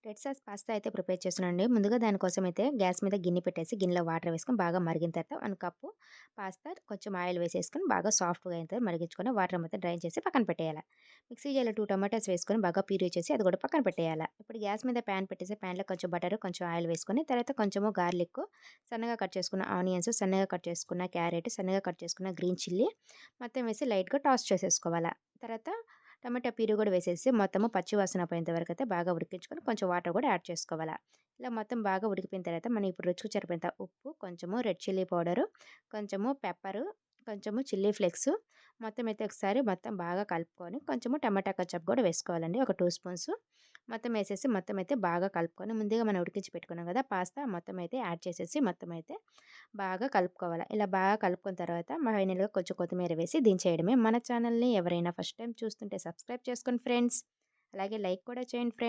Red sauce pasta అయితే prepare చేస్తున్నానండి. ముందుగా దానికోసం అయితే గ్యాస్ మీద గిన్నె పెట్టేసి గిన్నెలో వాటర్ వేసుకొని బాగా మరిగిన తర్వాత 1 కప్పు పాస్తా కొంచెం ఆయిల్ వేసేసుకొని బాగా సాఫ్ట్‌గా అయిన తర్వాత మరిగించుకొని వాటర్ మొత్తం డ్రైన్ చేసి పక్కన పెట్టేయాల. మిక్సీ జార్‌లో 2 టమాటాస్ వేసుకొని బాగా ప్యూరీ చేసి అది కూడా పక్కన పెట్టేయాల. ఇప్పుడు గ్యాస్ మీద పాన్ పెట్టేసి పాన్‌లో కొంచెం బటర్, కొంచెం ఆయిల్ వేసుకొని తర్వాత కొంచెము గార్లిక్, సన్నగా కట్ చేసుకున్న ఆనియన్స్, సన్నగా కట్ చేసుకున్న క్యారెట్, సన్నగా కట్ చేసుకున్న గ్రీన్ చిల్లీ మొత్తం వేసి లైట్‌గా టాస్ చేసేసుకోవాల. తర్వాత టమాటా ప్యూరీ కూడా వేసేసి మొత్తము పచ్చి వాసన పోయేంత వరకైతే బాగా ఉడికించుకొని కొంచెం వాటర్ కూడా యాడ్ చేసుకోవాలా. ఇలా మొత్తం బాగా ఉడికిపోయిన తర్వాత మనం ఇప్పుడు రుచికి సరిపోయేంత ఉప్పు, కొంచెము రెడ్ చిల్లీ పౌడరు, కొంచెము పెప్పరు, కొంచెము చిల్లీ ఫ్లేక్స్ మొత్తం అయితే ఒకసారి మొత్తం బాగా కలుపుకొని కొంచెము టమాటా కచప్ కూడా వేసుకోవాలండి. ఒక 2 స్పూన్స్ మొత్తం వేసేసి మొత్తం అయితే బాగా కలుపుకొని ముందుగా మనం ఉడికించి పెట్టుకున్నాం కదా! పాస్తా మొత్తం అయితే యాడ్ చేసేసి మొత్తం అయితే బాగా కలుపుకోవాలి. ఇలా బాగా కలుపుకున్న తర్వాత ఫైనల్‌గా కొంచెం కొత్తిమీర వేసి దించేయడమే. మన ఛానల్‌ని ఎవరైనా ఫస్ట్ టైమ్ చూస్తుంటే సబ్స్క్రైబ్ చేసుకోండి ఫ్రెండ్స్. అలాగే లైక్ కూడా చేయండి ఫ్రెండ్స్.